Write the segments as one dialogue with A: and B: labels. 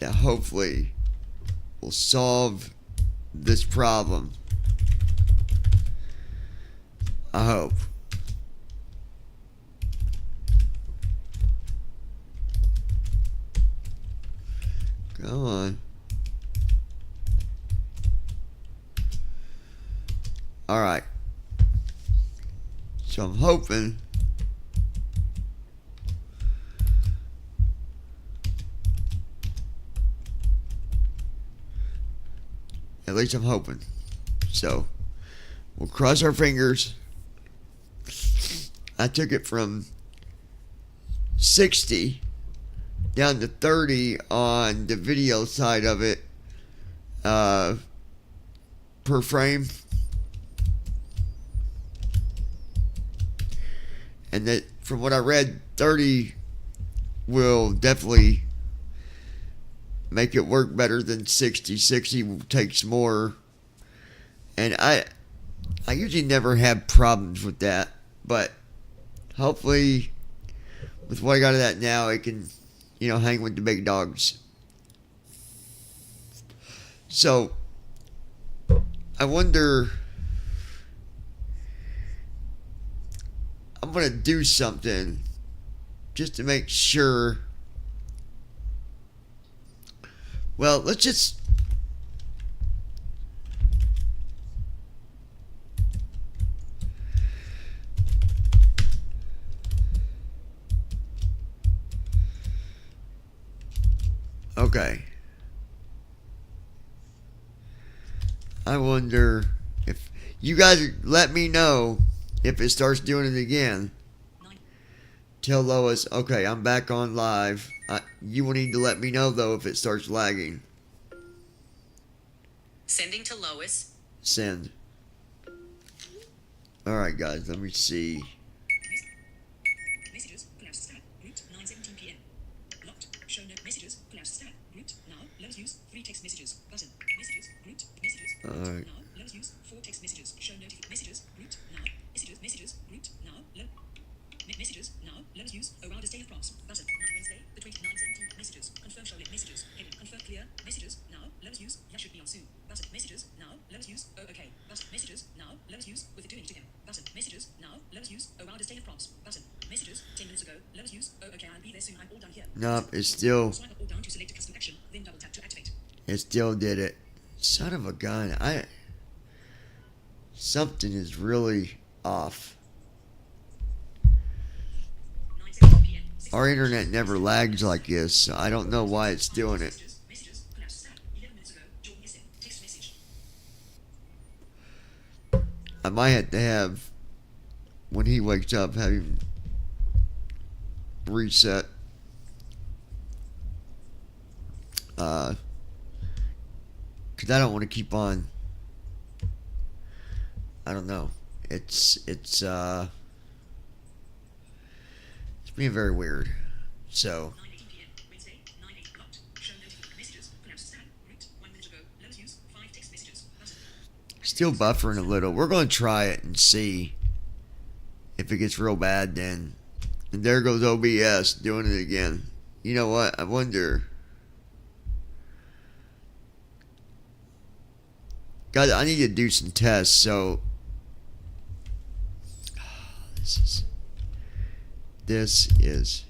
A: that hopefully will solve this problem. I hope. Come on. Alright. So I'm hoping at least I'm hoping. So we'll cross our fingers. I took it from 60 down to 30 on the video side of it per frame. And that, from what I read, 30 will definitely make it work better than 60. 60 takes more. And I usually never have problems with that. But hopefully, with what I got of that now, it can, hang with the big dogs. So, I wonder, I'm going to do something just to make sure. Well, let's just, okay. I wonder if you guys let me know if it starts doing it again. Tell Lois, okay, I'm back on live. You will need to let me know though if it starts lagging.
B: Sending to Lois.
A: Send. Alright guys, let me see.
B: Messages, collapse stat, route 9:17 p.m. Locked, show no messages, collapse stat, route, now, let's use 3 text messages, button, messages, route, messages,
A: Alright.
B: now, let's use 4 text messages, show notification, messages, route, now, messages, route, now, messages, now, let's use around a state of prompts, button, now, Wednesday, the 29:17, messages, confirm show messages, heading, confirm clear, messages, now, let's use, yeah should be on soon, button, messages, now, let's use, oh okay, button, messages, now, let's use, with it doing to him, button, messages, now, let's use, around a state of prompts, button, messages, 10 minutes ago, let's use, oh okay, I'll be there soon, I'm all done here.
A: Nope, it's still,
B: Swipe up or down to select a custom action, then double tap to activate.
A: it still did it. Son of a gun. Something is really off.
B: 9:17 p.m.
A: Our internet never lags like this, so I don't know why it's doing it.
B: Messages, collapse stat, 11 minutes ago, Jordan Yesen, text message.
A: I might have to have, when he wakes up, have him reset. Because I don't want to keep on. I don't know. It's being very weird. So
B: 9:18 p.m. Wednesday, 9:8 blocked. Show notification messages, collapse stat, route, 1 minute ago, let's use 5 text messages, button.
A: still buffering a little. We're going to try it and see if it gets real bad then. And there goes OBS doing it again. You know what? I wonder. God, I need to do some tests. So this is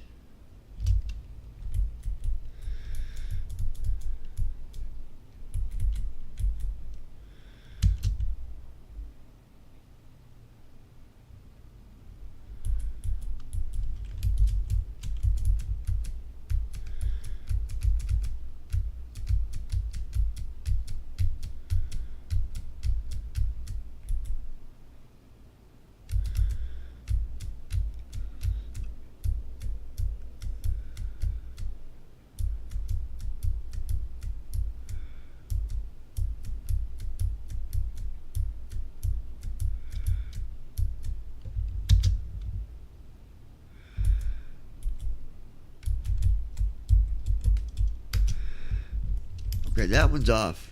A: okay. That one's off.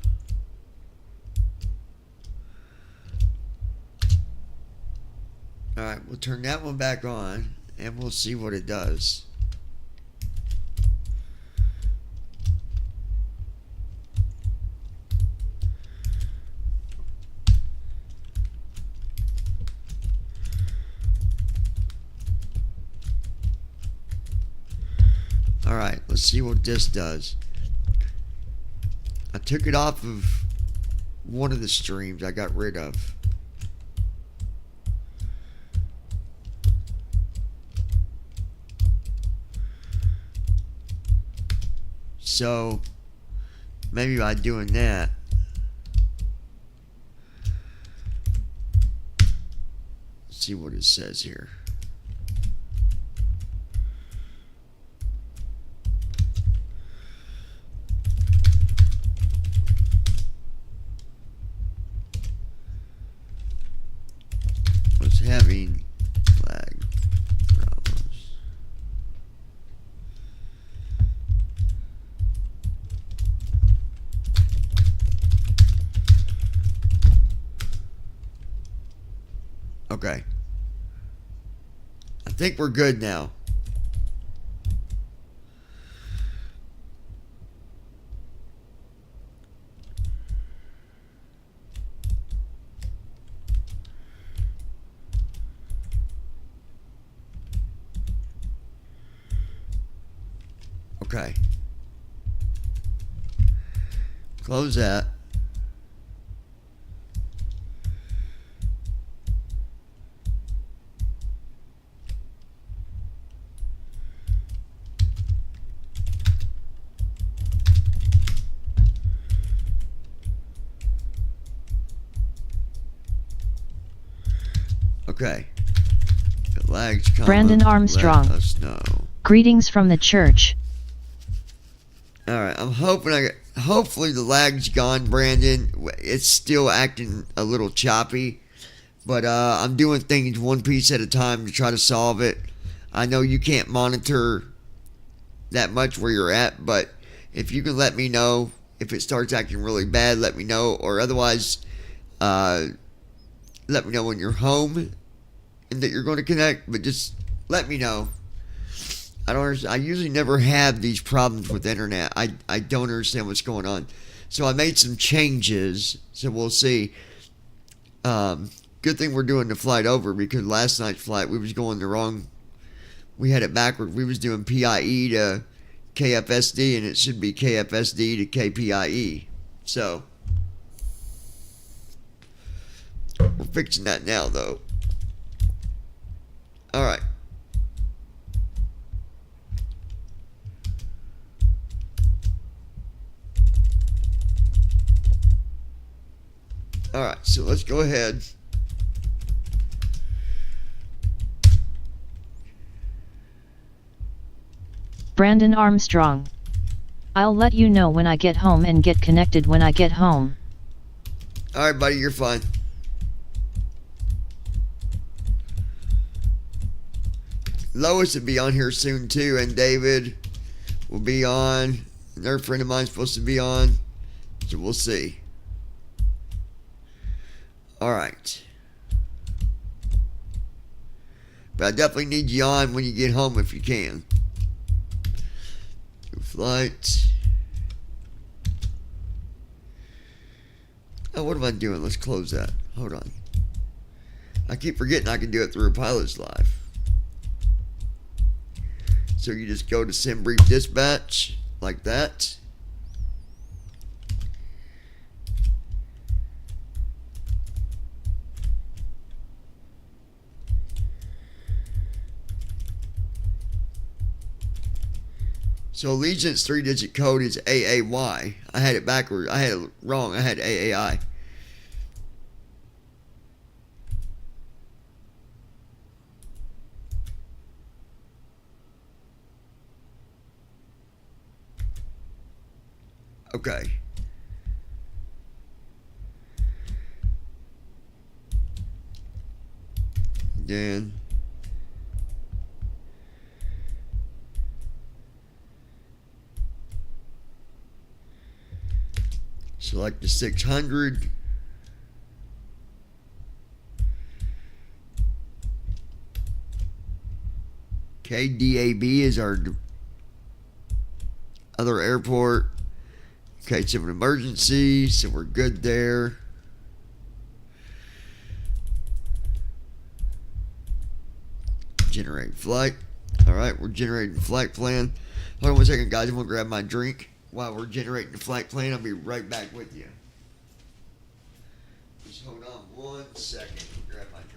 A: All right, we'll turn that one back on, and we'll see what it does. Alright, let's see what this does. I took it off of one of the streams I got rid of. So, maybe by doing that, let's see what it says here. Was having lag problems. Okay. I think we're good now. Okay. Close that. Okay. If it lags, come
C: Brandon
A: up,
C: Armstrong.
A: let us know.
C: Greetings from the church.
A: Alright, I'm hoping hopefully the lag's gone, Brandon. It's still acting a little choppy. But I'm doing things one piece at a time to try to solve it. I know you can't monitor that much where you're at, but if you can let me know if it starts acting really bad, let me know. Or otherwise, let me know when you're home and that you're going to connect. But just let me know. I usually never have these problems with internet. I don't understand what's going on. So I made some changes. So we'll see. Good thing we're doing the flight over, because last night's flight we was going the wrong. We had it backward. We was doing PIE to KFSD, and it should be KFSD to KPIE. So we're fixing that now, though. All right. All right. So let's go ahead.
C: Brandon Armstrong. I'll let you know when I get home and get connected when I get home.
A: All right, buddy, you're fine. Lois will be on here soon too, and David will be on. Another friend of mine's supposed to be on, so we'll see. All right. But I definitely need you on when you get home if you can. Flight. Oh, what am I doing? Let's close that. Hold on. I keep forgetting I can do it through Pilots Live. So you just go to Send Brief Dispatch like that. So Allegiance 3-digit code is AAY. I had it backwards. I had it wrong. I had AAI. Okay. Then select the 600. Okay, DAB is our other airport. Okay, it's an emergency, so we're good there. Generate flight. All right, we're generating flight plan. Hold on 1 second, guys. I'm going to grab my drink while we're generating the flight plan. I'll be right back with you. Just hold on 1 second. I'll grab my drink.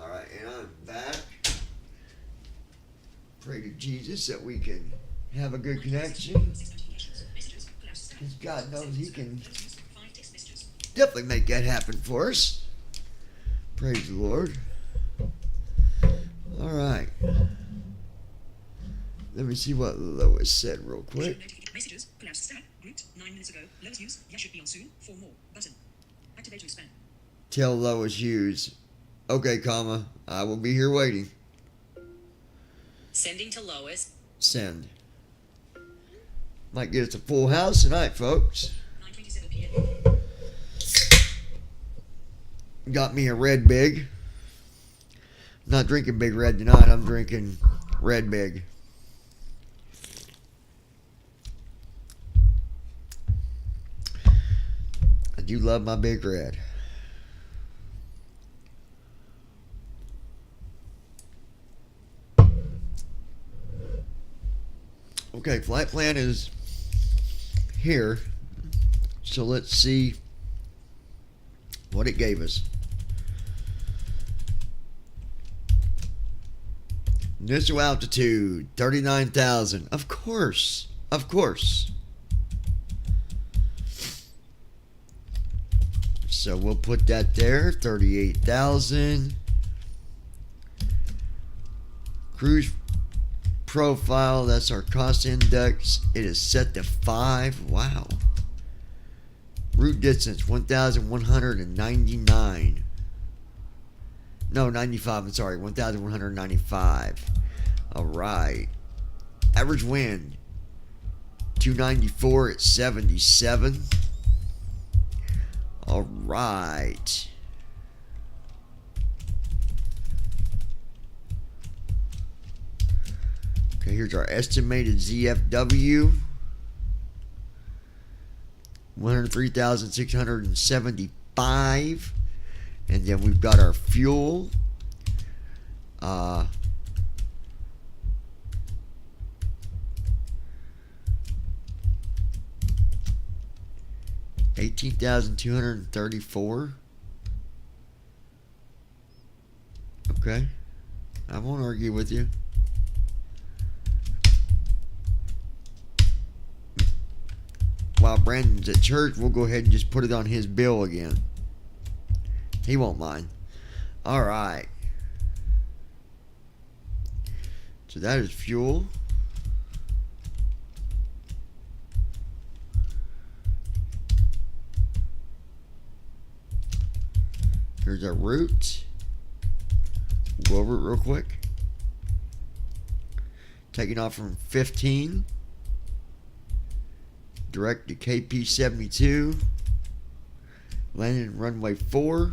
A: Alright, and I'm back. Pray to Jesus that we can have a good connection. Because God knows He can definitely make that happen for us. Praise the Lord. Alright. Let me see what Lois said real quick.
B: Messages, collapsed stack, grouped, 9 minutes ago. Lowe's use, yeah should be on soon, 4 more, button. Activate to expand.
A: Tell Lois Hughes. Okay, comma. I will be here waiting.
D: Sending to Lois.
A: Send. Might get us a full house tonight, folks.
B: 9:27 p.m.
A: Got me a Red Big. Not drinking Big Red tonight. I'm drinking Red Big. I do love my Big Red. Okay, flight plan is here. So let's see what it gave us. Initial altitude, 39,000. Of course. Of course. So we'll put that there, 38,000. Cruise profile, that's our cost index. It is set to 5. Wow. Route distance, 1,199. No, 95. I'm sorry, 1,195. All right. Average wind, 294 at 77. All right. Okay, here's our estimated ZFW. 103,675. And then we've got our fuel. 18,234. Okay. I won't argue with you. While Brandon's at church, we'll go ahead and just put it on his bill again. He won't mind. All right. So that is fuel. Here's our route. We'll go over it real quick. Taking off from 15. Direct to KP 72. Landing in runway 4.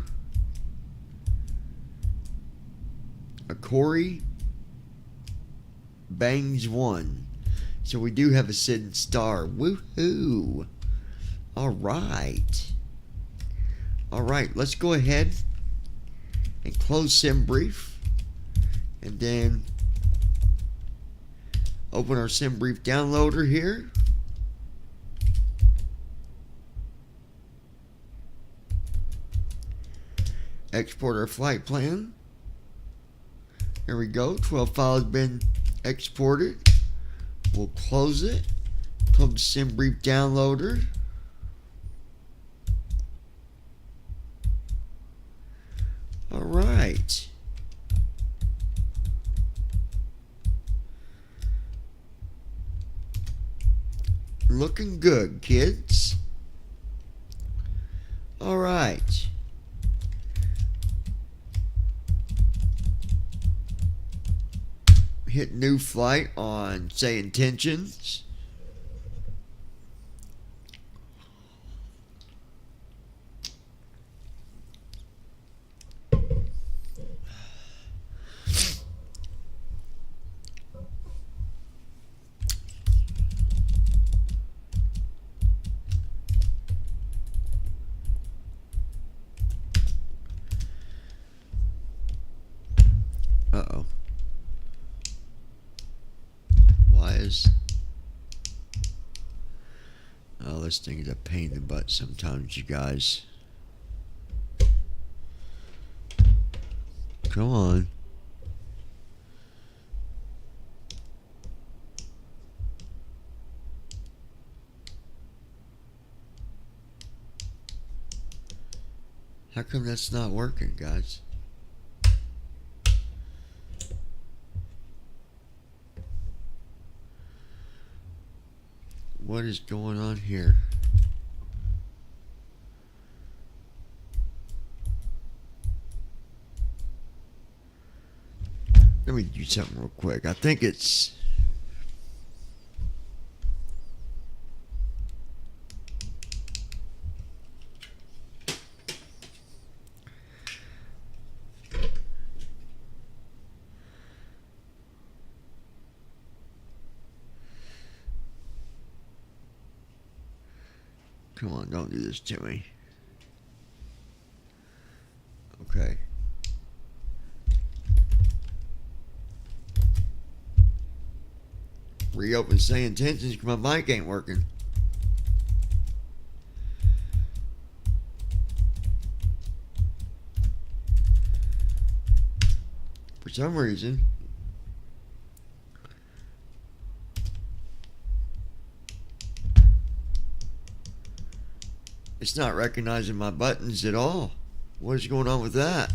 A: Akori. Bangs 1. So we do have a sitting star. Woohoo! Alright. Alright, let's go ahead and close SimBrief. And then open our SimBrief downloader here. Export our flight plan. Here we go. 12 files been exported. We'll close it. Close the SimBrief downloader. All right. Looking good, kids. All right. Hit new flight on say intentions. is. Oh, this thing is a pain in the butt sometimes, you guys. Come on. How come that's not working, guys? What is going on here? Let me do something real quick. I think it's... Come on, don't do this to me. Okay. Reopen say intentions because my mic ain't working. For some reason. It's not recognizing my buttons at all. What is going on with that?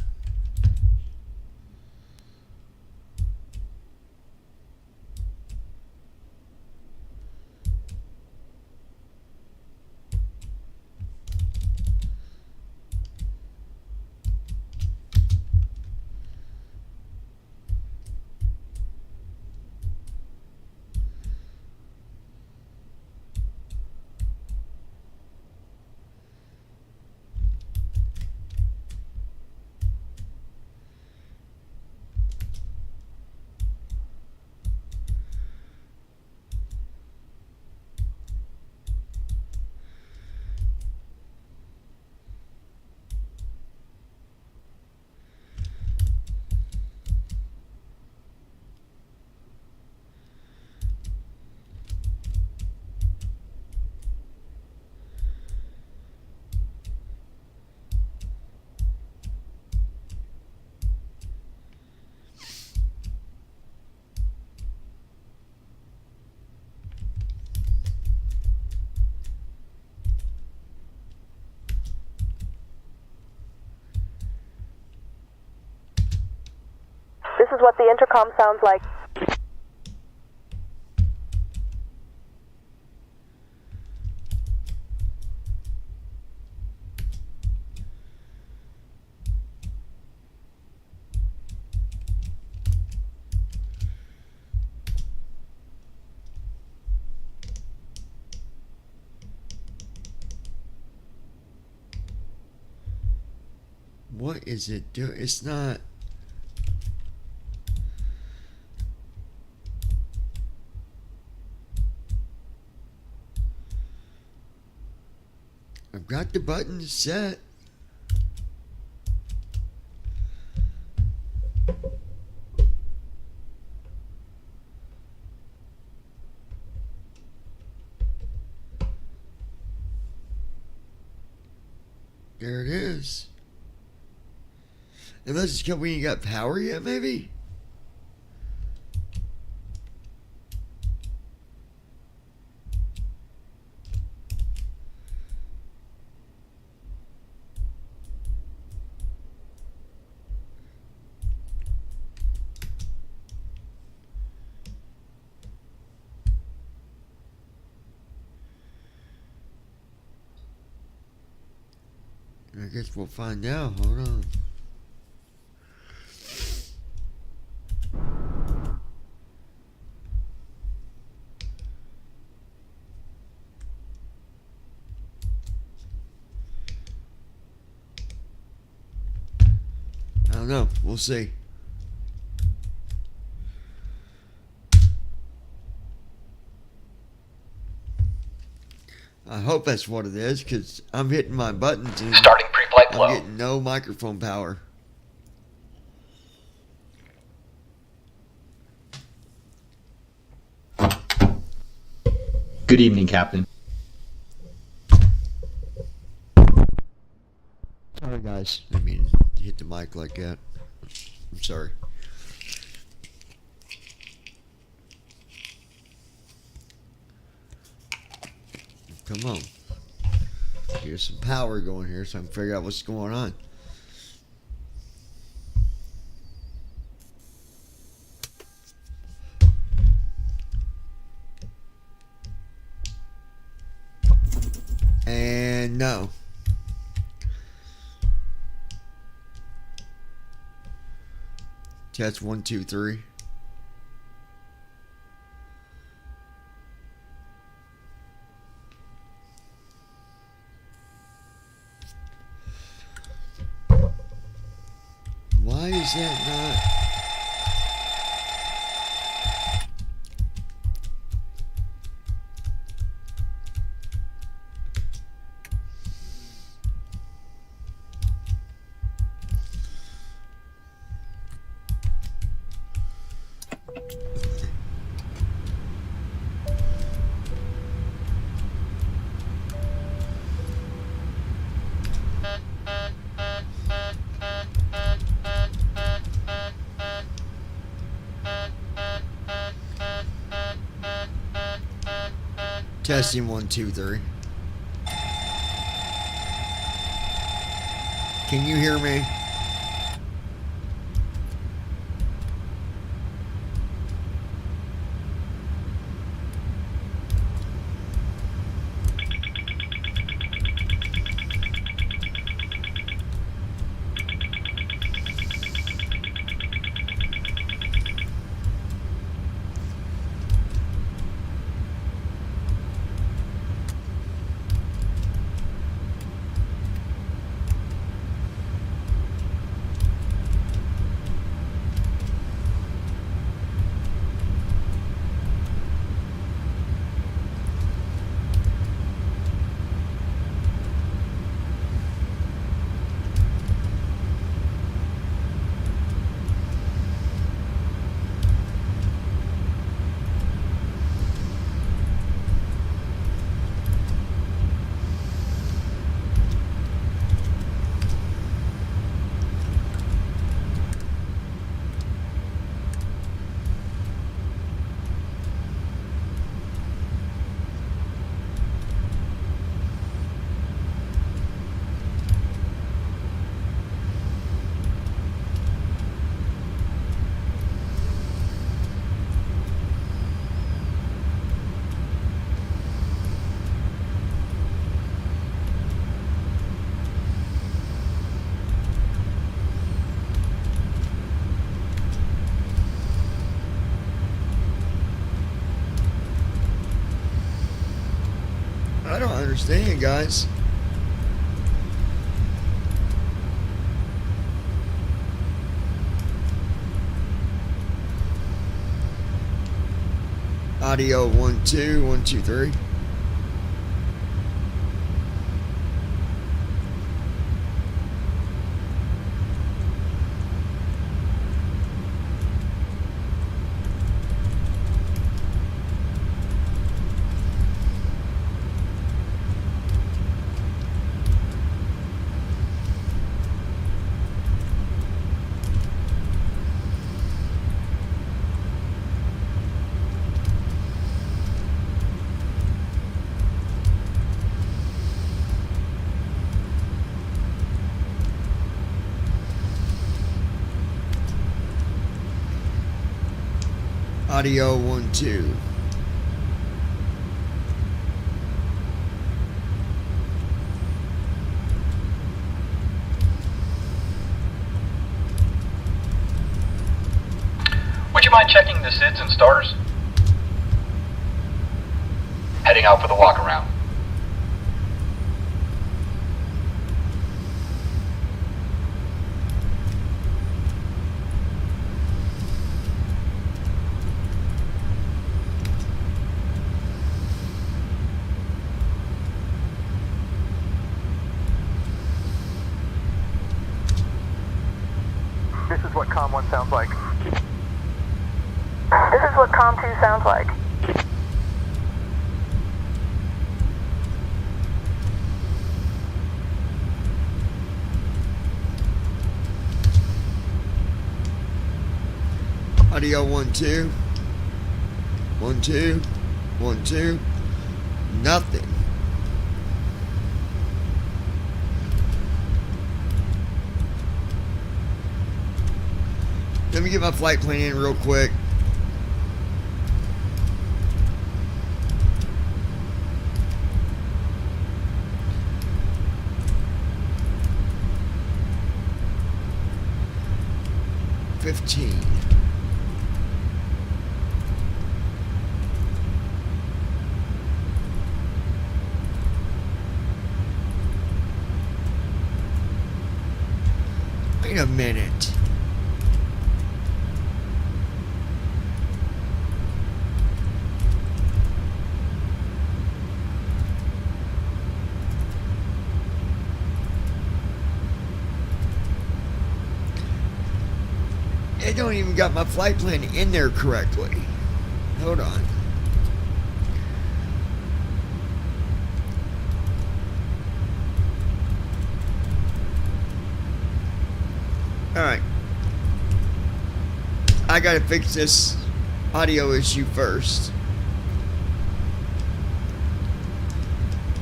D: This is what the intercom sounds like.
A: What is it doing? It's not... I've got the buttons set. There it is. Unless it's because we ain't got power yet, maybe? I guess we'll find out. Hold on. I don't know. We'll see. I hope that's what it is, because I'm hitting my buttons and
E: Starting pre-flight
A: I'm
E: flow.
A: getting no microphone power.
E: Good evening, Captain.
A: Sorry, guys. I mean, hit the mic like that. I'm sorry. Come on. Here's some power going here so I can figure out what's going on. And no. Test 1, 2, 3. Why is that not? Testing 1, 2, 3. Can you hear me? I don't understand, guys. Audio 1, 2, 1, 2, 3. Audio 1, 2.
F: Would you mind checking the SIDS and starters? Heading out for the walk around.
G: This is what COM 1 sounds like.
D: This is what COM 2 sounds like.
A: Audio 1 2. 1 2. 1 2. Nothing. Let me get my flight plan in real quick. $15. Wait a minute. It don't even got my flight plan in there correctly. Hold on. Alright. I gotta fix this audio issue first.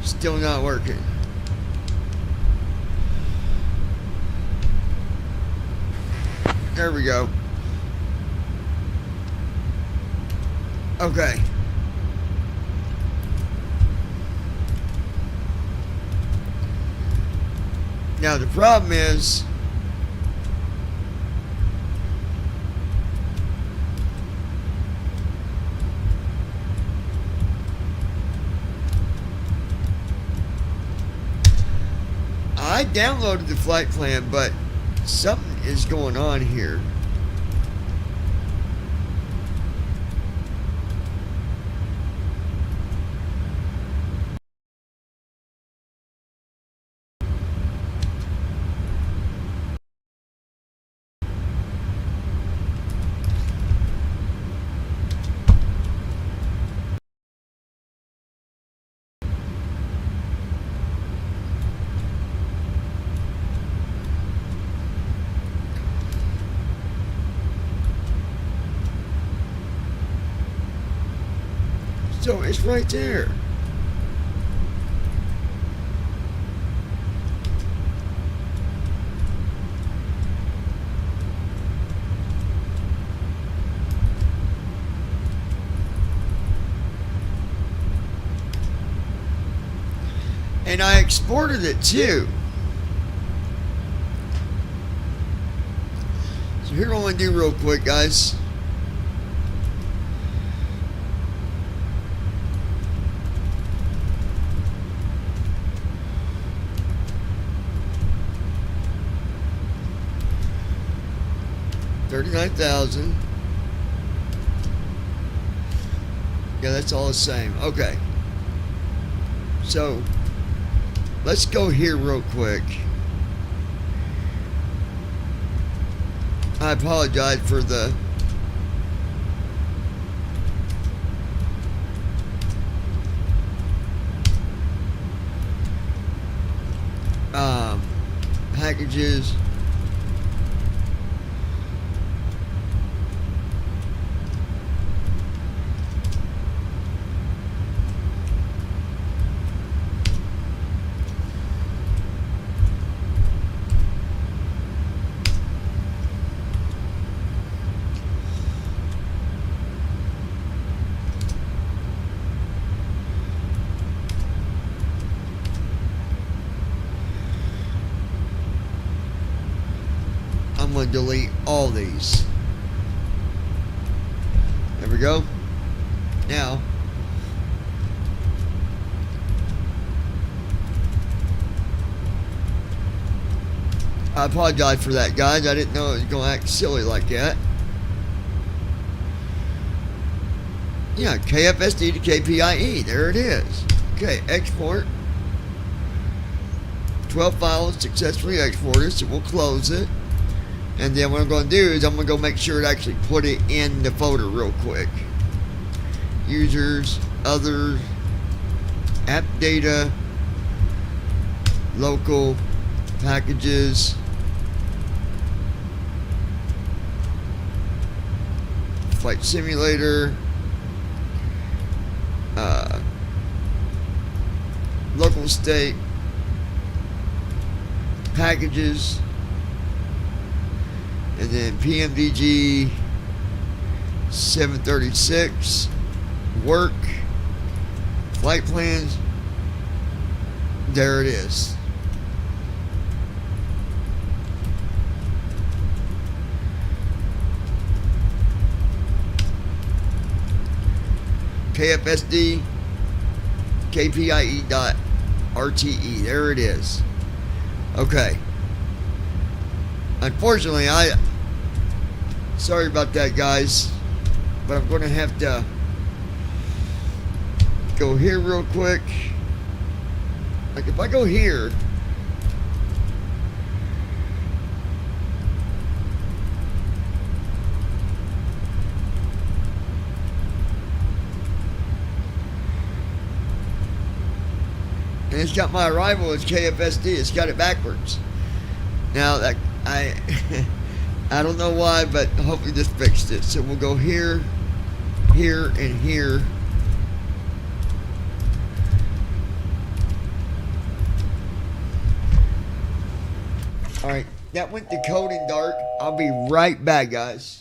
A: Still not working. There we go. Okay. Now the problem is I downloaded the flight plan, but something is going on here. So it's right there. And I exported it too. So here's what I'm going to do real quick, guys. $39,000. Yeah, that's all the same. Okay. So, let's go here real quick. I apologize for the packages. I'm going to delete all these. There we go. Now, I apologize for that, guys. I didn't know it was going to act silly like that. Yeah, KFSD to KPIE. There it is. Okay, export. 12 files successfully exported, so we'll close it. And then what I'm going to do is I'm going to go make sure it actually put it in the folder real quick. Users, others, app data, local, packages. Flight Simulator, local state, packages, and then PMDG 736, work, flight plans. There it is. KFSD KPIE.RTE. There it is. Okay. Unfortunately, sorry about that, guys, but I'm going to have to go here real quick. Like if I go here, and it's got my arrival as KFSD. It's got it backwards. Now that I don't know why, but hopefully this fixed it. So we'll go here, here, and here. All right, that went to code in dark. I'll be right back, guys.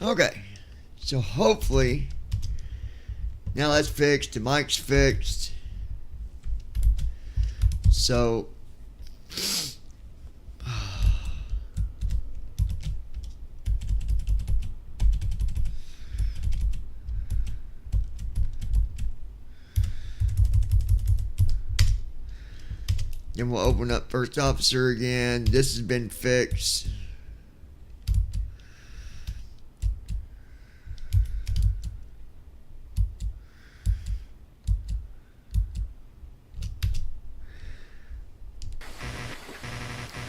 A: Okay, so hopefully now that's fixed. The mic's fixed. So then we'll open up First Officer again. This has been fixed.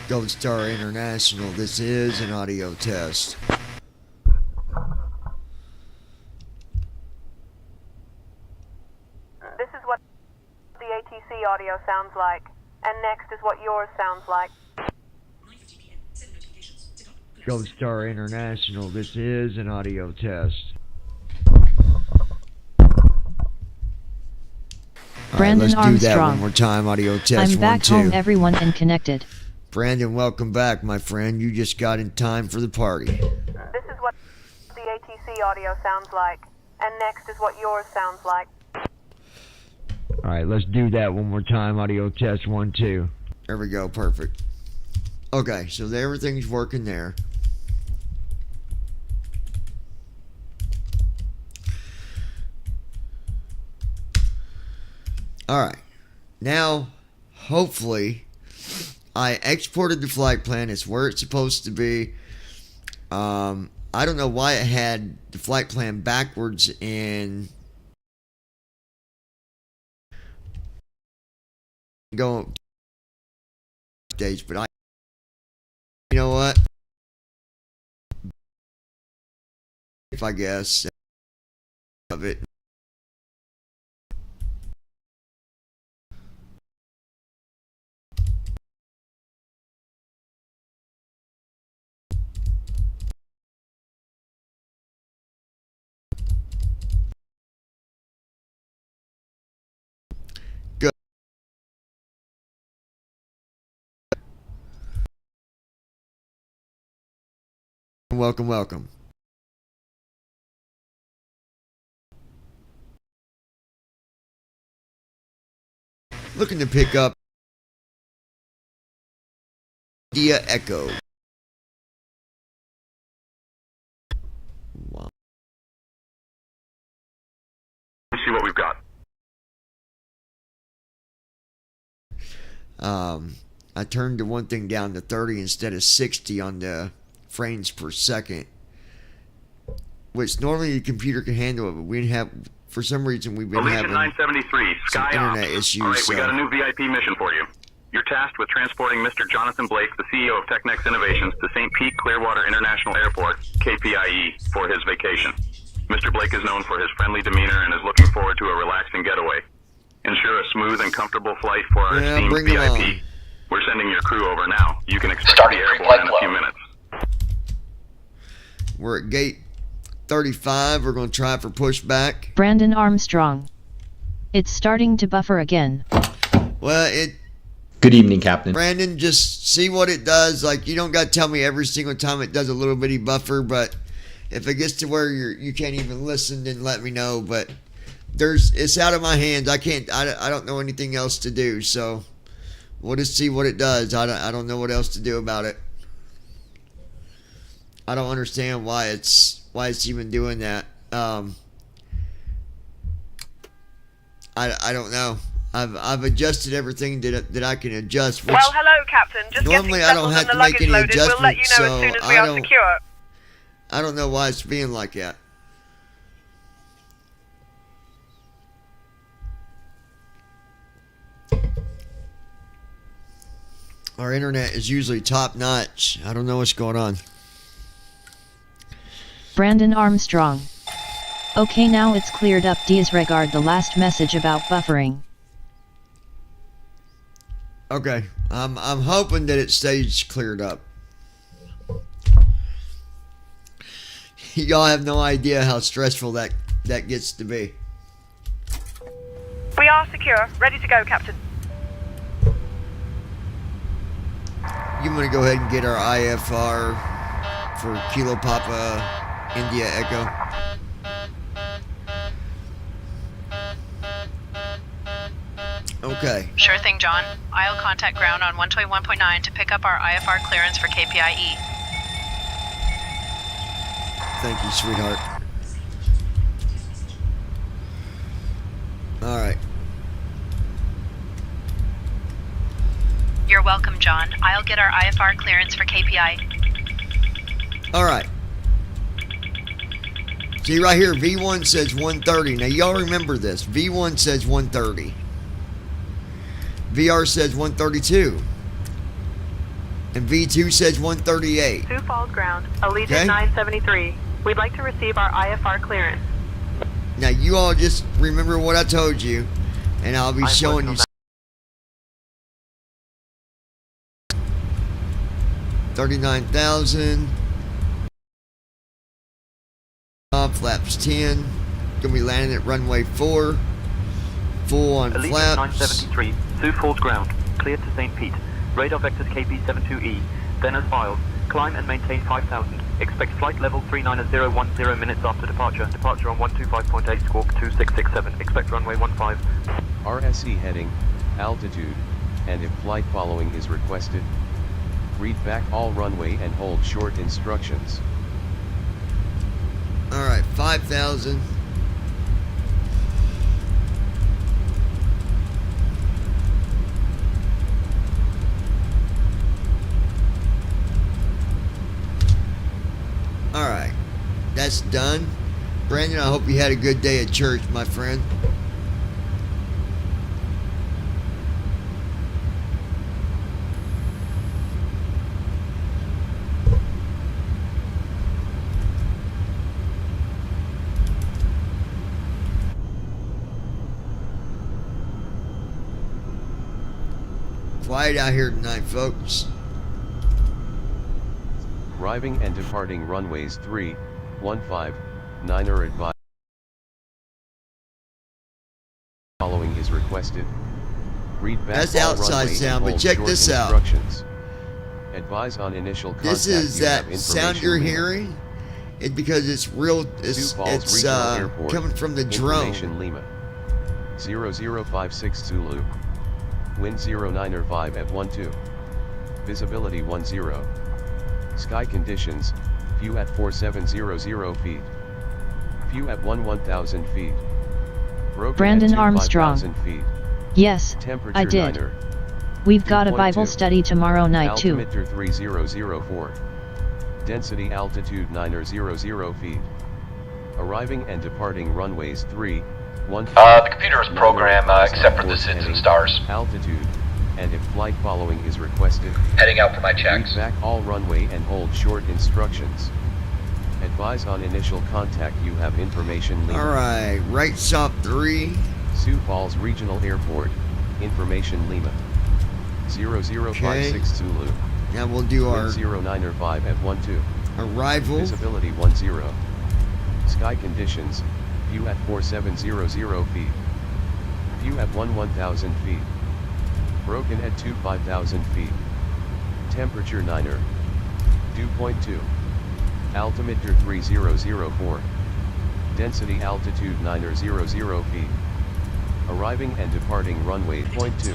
A: Gold Star International, this is an audio test.
D: This is what the ATC audio sounds like. And next is what yours sounds like.
B: 9:50 p.m. 7 notifications. Sit up. Close.
A: Gold Star International, this is an audio test.
C: Brandon
A: let's do that
C: Armstrong.
A: one more time. Audio test.
C: I'm back
A: 1, 2.
C: home, everyone, and connected.
A: Brandon, welcome back, my friend. You just got in time for the party.
D: This is what the ATC audio sounds like. And next is what yours sounds like.
A: All right, let's do that one more time. Audio test 1, 2. There we go. Perfect. Okay, so everything's working there. All right. Now, hopefully, I exported the flight plan. It's where it's supposed to be. I don't know why it had the flight plan backwards in going days, but you know what? If I guess of it. Welcome, welcome. Looking to pick up India Echo. Wow.
E: Let's see what we've got.
A: I turned the one thing down to 30 instead of 60 on the frames per second, which normally the computer can handle it, but we have, for some reason, we've been
E: Allegiant
A: having
E: 973,
A: some
E: Sky
A: internet
E: Ops.
A: issues.
E: All right, we
A: So
E: got a new VIP mission for you. You're tasked with transporting Mr. Jonathan Blake, the CEO of Technex Innovations, to St. Pete Clearwater International Airport, KPIE, for his vacation. Mr. Blake is known for his friendly demeanor and is looking forward to a relaxing getaway. Ensure a smooth and comfortable flight for our esteemed
A: bring them
E: VIP.
A: on.
E: We're sending your crew over now. You can expect
F: Starting
E: to be airborne
F: pre-flight
E: in a few
F: flow.
E: minutes.
A: We're at gate 35. We're going to try for pushback.
C: Brandon Armstrong. It's starting to buffer again.
A: Well,
G: Good evening, Captain.
A: Brandon, just see what it does. Like, you don't got to tell me every single time it does a little bitty buffer, but if it gets to where you can't even listen, then let me know. But it's out of my hands. I don't know anything else to do. So we'll just see what it does. I don't know what else to do about it. I don't understand why it's even doing that. I don't know. I've adjusted everything that I can adjust. Which
D: Well, hello, Captain. Just
A: normally
D: getting
A: I don't
D: settled
A: have
D: and
A: to
D: the
A: make
D: luggage
A: any
D: loaded. We'll let you
A: adjustments,
D: know as
A: so
D: soon as we
A: I
D: are
A: don't-
D: secure.
A: I don't know why it's being like that. Our internet is usually top notch. I don't know what's going on.
C: Brandon Armstrong. Okay, now it's cleared up. Disregard the last message about buffering.
A: Okay, I'm hoping that it stays cleared up. Y'all have no idea how stressful that gets to be.
D: We are secure. Ready to go, Captain.
A: You want to go ahead and get our IFR for Kilo Papa India Echo? Okay.
H: Sure thing, John. I'll contact ground on 121.9 to pick up our IFR clearance for KPIE.
A: Thank you, sweetheart. All right.
H: You're welcome, John. I'll get our IFR clearance for KPI.
A: All right. See right here, V1 says 130. Now y'all remember this. V1 says 130. VR says 132. And V2 says 138.
D: Sioux Falls ground. Allegiant
A: Okay.
D: 973. We'd like to receive our IFR clearance.
A: Now you all just remember what I told you, and I'll be showing you 39,000. Flaps 10. Gonna be landing at runway 4. Full on
I: Allegiant
A: flaps.
I: 973, Sioux Falls ground, cleared to St. Pete. Radar vectors KP72E, then as filed. Climb and maintain 5,000. Expect flight level 39010 minutes after departure. Departure on 125.8, squawk 2667. Expect runway 15.
J: RSE heading, altitude, and if flight following is requested, read back all runway and hold short instructions.
A: Alright, 5,000. Alright, that's done. Brandon, I hope you had a good day at church, my friend. Quiet out here tonight, folks.
J: Arriving and departing runways 3, 15, 9 are advised. Following is requested. Read back
A: That's
J: all
A: outside
J: runway
A: sound,
J: and
A: but
J: hold
A: check
J: short
A: this out.
J: instructions. Advise on initial contact.
A: This is
J: you have
A: that sound
J: information
A: you're
J: Lima.
A: hearing. It because it's real.
J: Sioux Falls Regional Airport.
A: Coming from the drone.
J: Information Lima. 0056 Zulu. Wind 095 at 12. Visibility 10. Sky conditions, view at 4700 feet. View at 1000 feet. Broken
C: Brandon
J: at
C: Armstrong.
J: 5000 feet.
C: Yes,
J: Temperature
C: I did.
J: niner.
C: We've got a
J: 2.2.
C: Bible study tomorrow night too.
J: Altimeter 3004. Density altitude 900 feet. Arriving and departing runways 3, 1.
F: The computer is programmed except for the SIDS and stars.
J: Altitude, and if flight following is requested,
F: Heading out for my
J: read
F: checks.
J: back all runway and hold short instructions. Advise on initial contact. You have information Lima.
A: Alright, right stop 3.
J: Sioux Falls Regional Airport. Information Lima. 0056 Zulu.
A: Now we'll do our
J: Wind 095 at 12.
A: arrival.
J: Visibility 10. Sky conditions, view at 4700 feet. View at 1000 feet. Broken at 5000 feet. Temperature niner. Dew point 2. Altimeter 3004. Density altitude 900 feet. Arriving and departing runway point 2.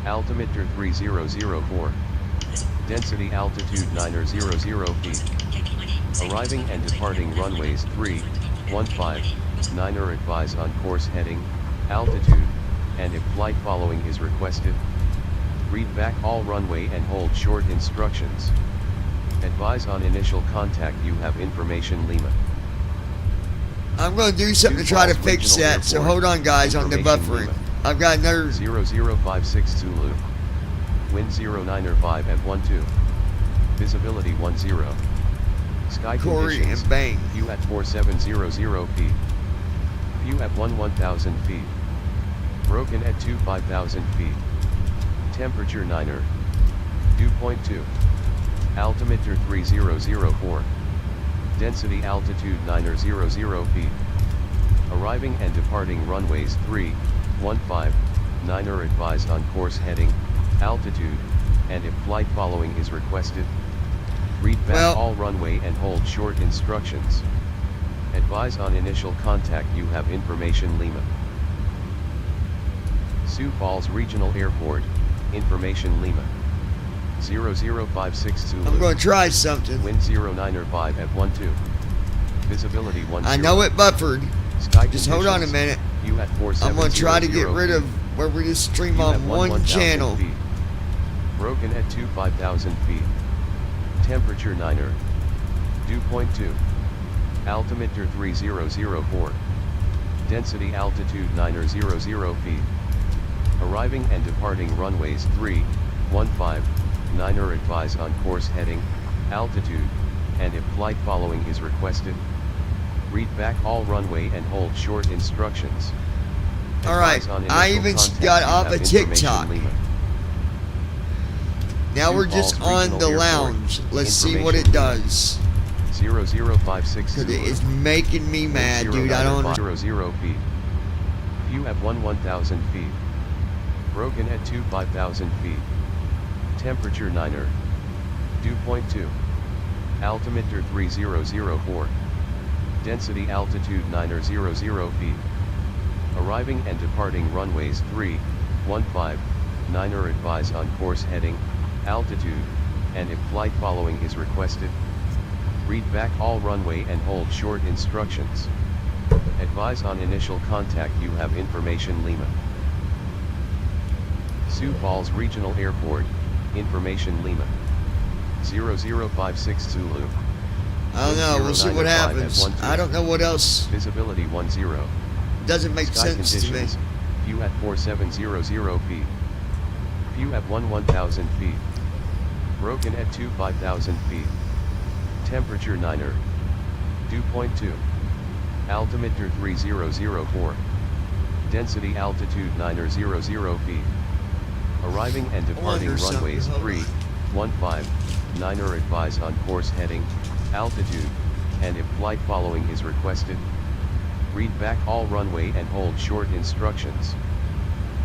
J: Altimeter 3004. Density altitude 900 feet. Arriving and departing runways 3, 15, 9 are advised on course heading, altitude, and if flight following is requested, read back all runway and hold short instructions. Advise on initial contact. You have information Lima.
A: I'm going to do something to try to fix that, so hold on guys on the buffering. I've got another
J: 0056 Zulu. Wind 095 at 12. Visibility 10. Sky
A: Corey
J: conditions.
A: and Bang.
J: View at 4700 feet. View at 1000 feet. Broken at 5000 feet. Temperature niner. Dew point 2. Altimeter 3004. Density altitude 900 feet. Arriving and departing runways 3, 15, 9 are advised on course heading, altitude, and if flight following is requested, read back all runway and hold short instructions. Advise on initial contact. You have information Lima. Sioux Falls Regional Airport. Information Lima. 0056 Zulu.
A: I'm going to try something.
J: Wind 095 at 12. Visibility 10.
A: I know it buffered.
J: Sky
A: Just hold on a
J: conditions.
A: minute.
J: View at
A: I'm going to try to get
J: 4700
A: rid of
J: feet.
A: where we just stream
J: View at
A: on one
J: 1000
A: channel.
J: feet. Broken at 5000 feet. Temperature niner. Dew point 2. Altimeter 3004. Density altitude 900 feet. Arriving and departing runways 3, 15, 9 are advised on course heading, altitude, and if flight following is requested, read back all runway and hold short instructions.
A: Alright,
J: Advise on
A: I
J: initial
A: even
J: contact.
A: got
J: You
A: off
J: have
A: of
J: information
A: TikTok.
J: Lima.
A: Now
J: Sioux
A: we're just
J: Falls
A: on
J: Regional
A: the
J: Airport.
A: lounge. Let's see what it
J: Information
A: does.
J: 0056
A: Because it
J: Zulu.
A: is making me mad, dude. I don't know.
J: 0 feet. View at 1000 feet. Broken at 5000 feet. Temperature niner. Dew point 2. Altimeter 3004. Density altitude 900 feet. Arriving and departing runways 3, 15, 9 are advised on course heading, altitude, and if flight following is requested, read back all runway and hold short instructions. Advise on initial contact. You have information Lima. Sioux Falls Regional Airport. Information Lima. 0056 Zulu.
A: I don't know. We'll see what
J: 095 at
A: happens.
J: 12.
A: I don't know what else.
J: Visibility 10.
A: Doesn't make
J: Sky
A: sense to me.
J: conditions. View at 4700 feet. View at 1000 feet. Broken at 5000 feet. Temperature niner. Dew point 2. Altimeter 3004. Density altitude 900 feet. Arriving and departing
A: wonder something,
J: runways
A: hold
J: 3, 15, 9 are advised on course heading, altitude, and if flight following is requested, read back all runway and hold short instructions.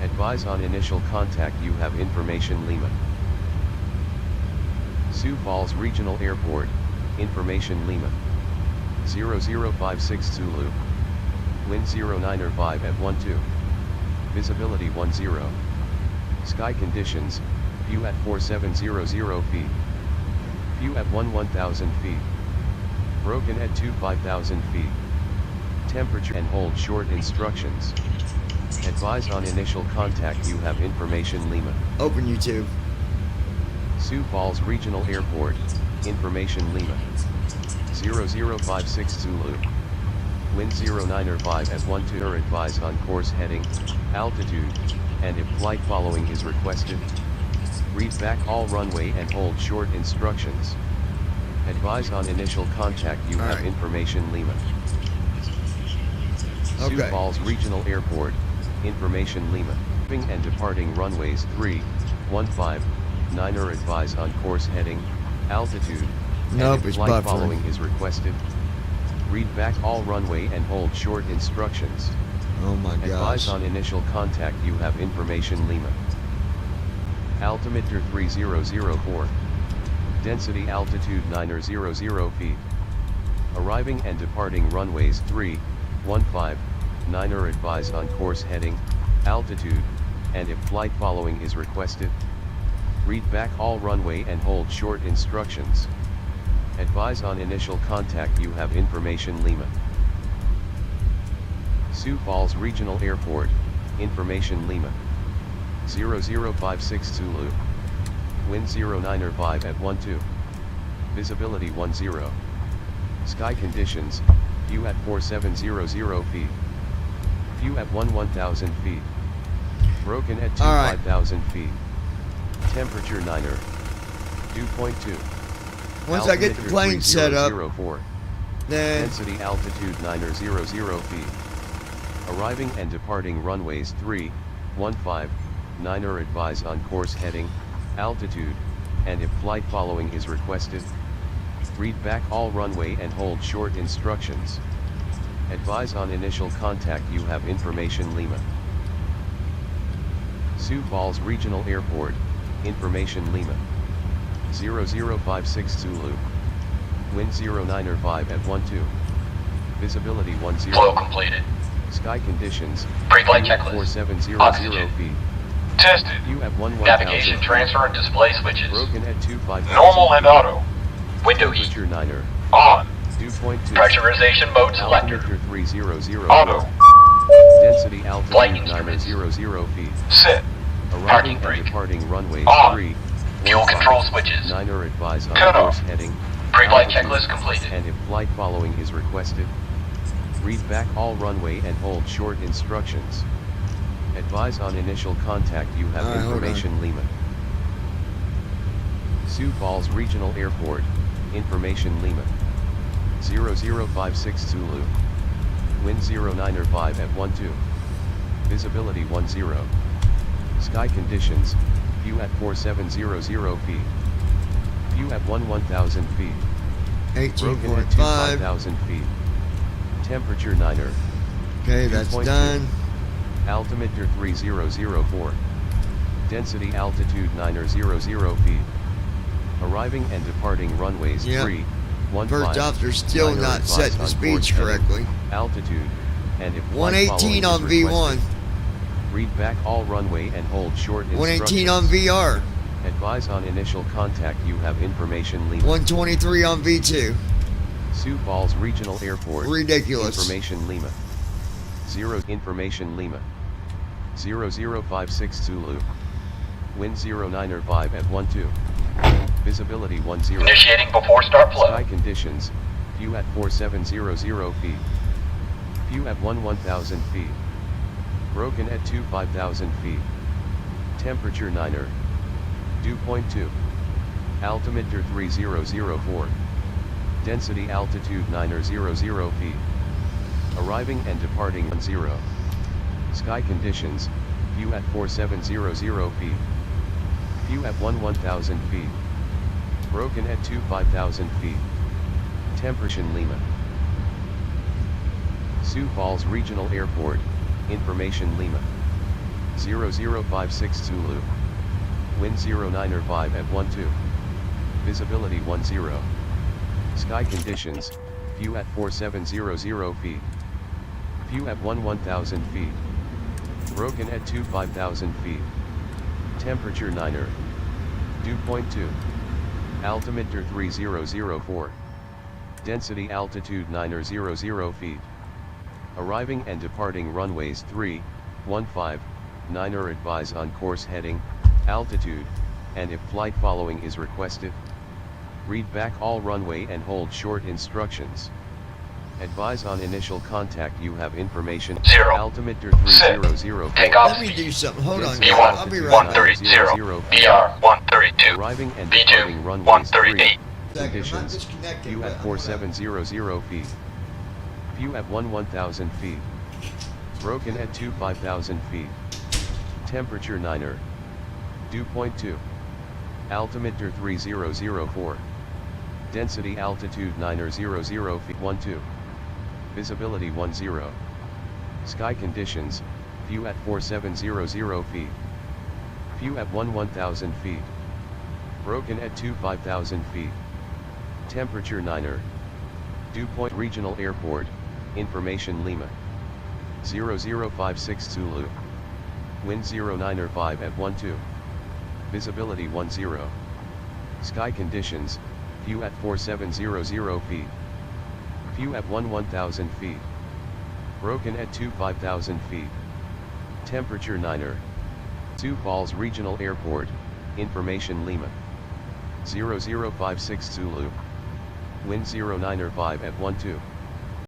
J: Advise on initial contact. You have information Lima. Sioux Falls Regional Airport, information Lima. 0056 Zulu. Wind 09er5 at 12. Visibility 10. Sky conditions, view at 4700 feet. View at 1000 feet. Broken at 5000 feet. Temperature and hold short instructions. Advise on initial contact. You have information Lima.
A: Open YouTube.
J: Sioux Falls Regional Airport, information Lima. 0056 Zulu. Wind 09er5 at 12. Advise on course heading, altitude, and if flight following is requested. Read back all runway and hold short instructions. Advise on initial contact. You have
A: Alright.
J: information Lima. Sioux
A: Okay.
J: Falls Regional Airport, information Lima. Leaving and departing runways 3, 15, 9er. Advise on course heading, altitude,
A: Nope,
J: and if
A: it's
J: flight
A: buffering.
J: following is requested. Read back all runway and hold short instructions.
A: Oh my
J: Advise
A: gosh.
J: on initial contact. You have information Lima. Altimeter 3004. Density altitude 900 feet. Arriving and departing runways 3, 15, 9er. Advise on course heading, altitude, and if flight following is requested. Read back all runway and hold short instructions. Advise on initial contact. You have information Lima. Sioux Falls Regional Airport, information Lima. 0056 Zulu. Wind 09er5 at 12. Visibility 10. Sky conditions, view at 4700 feet. View at 1000 feet. Broken at
A: Alright.
J: 5000 feet. Temperature 9er. Dew point 2.
A: Once I get the plane set up,
J: 3004.
A: then
J: Density altitude 900 feet. Arriving and departing runways 3, 15, 9er. Advise on course heading, altitude, and if flight following is requested. Read back all runway and hold short instructions. Advise on initial contact. You have information Lima. Sioux Falls Regional Airport, information Lima. 0056 Zulu. Wind 09er5 at 12. Visibility 10.
F: Flow completed.
J: Sky conditions,
F: Pre-flight
J: view at
F: checklist.
J: 4700
F: Oxygen.
J: feet.
F: Tested.
J: View at 1000
F: Navigation
J: feet.
F: transfer and display switches.
J: Broken at 25,000
F: Normal and
J: feet.
F: auto. Window heat.
J: Temperature 9er.
F: On.
J: Dew point 2.
F: Pressurization mode selector.
J: Altimeter 300.
F: Auto.
J: Density altitude
F: Flight instruments.
J: 900 feet.
F: Set.
J: Arriving
F: Parking
J: and
F: brake.
J: departing runways
F: On.
J: 3,
F: Fuel
J: 15,
F: control switches.
J: 9er. Advise on
F: Cut
J: course
F: off.
J: heading,
F: Pre-flight
J: altitude,
F: checklist completed.
J: and if flight following is requested. Read back all runway and hold short instructions. Advise on initial contact. You have
A: Alright, hold
J: information Lima. Sioux Falls Regional Airport, information Lima. 0056 Zulu. Wind 09er5 at 12. Visibility 10. Sky conditions, view at 4700 feet. View at 1000 feet. Broken at
A: 18.5.
J: 5000 feet. Temperature 9er.
A: Okay, that's
J: 2.2.
A: done.
J: Altimeter 3004. Density altitude 900 feet. Arriving and departing runways
A: Yep.
J: 3, 15.
A: First off, they're still
J: 9er.
A: not
J: Advise
A: setting the
J: on
A: speeds
J: course heading,
A: correctly.
J: Altitude, and if flight
A: 118
J: following
A: on
J: is
A: V1,
J: requested, read back all runway and hold short
A: 118 on
J: instructions.
A: VR,
J: Advise on initial contact. You have information Lima.
A: 123 on V2.
J: Sioux Falls Regional Airport.
A: Ridiculous.
J: Information Lima. 0 information Lima. 0056 Zulu. Wind 09er5 at 12. Visibility 10.
F: Initiating before start flow.
J: Sky conditions, view at 4700 feet. View at 1000 feet. Broken at 5000 feet. Temperature 9er. Dew point 2. Altimeter 3004. Density altitude 900 feet. Arriving and departing 10. Sky conditions, view at 4700 feet. View at 1000 feet. Broken at 5000 feet. Temperature Lima. Sioux Falls Regional Airport, information Lima. 0056 Zulu. Wind 09er5 at 12. Visibility 10. Sky conditions, view at 4700 feet. View at 1000 feet. Broken at 5000 feet. Temperature 9er. Dew point 2. Altimeter 3004. Density altitude 900 feet. Arriving and departing runways 3, 15, 9er advise on course heading, altitude, and if flight following is requested. Read back all runway and hold short instructions. Advise on initial contact you have information.
F: 0,
J: Altimeter 3004.
F: Takeoff
A: Let me do something. Hold on,
J: Density
A: guys. I'll be right back.
F: 130, BR 132,
J: Arriving and
F: B2
J: departing runways
F: 138.
J: 3. Conditions, view at 4700 feet. View at 1000 feet. Broken at 5000 feet. Temperature 9er. Dew point 2. Altimeter 3004. Density altitude 900 feet 12. Visibility 10. Sky conditions, view at 4700 feet. View at 1000 feet. Broken at 5000 feet. Temperature 9er. Dew point Regional Airport, Information Lima. 0056 Zulu. Wind 09er5 at 12. Visibility 10. Sky conditions, view at 4700 feet. View at 1000 feet. Broken at 5000 feet. Temperature 9er. Sioux Falls Regional Airport, Information Lima. 0056 Zulu. Wind 09er5 at 12.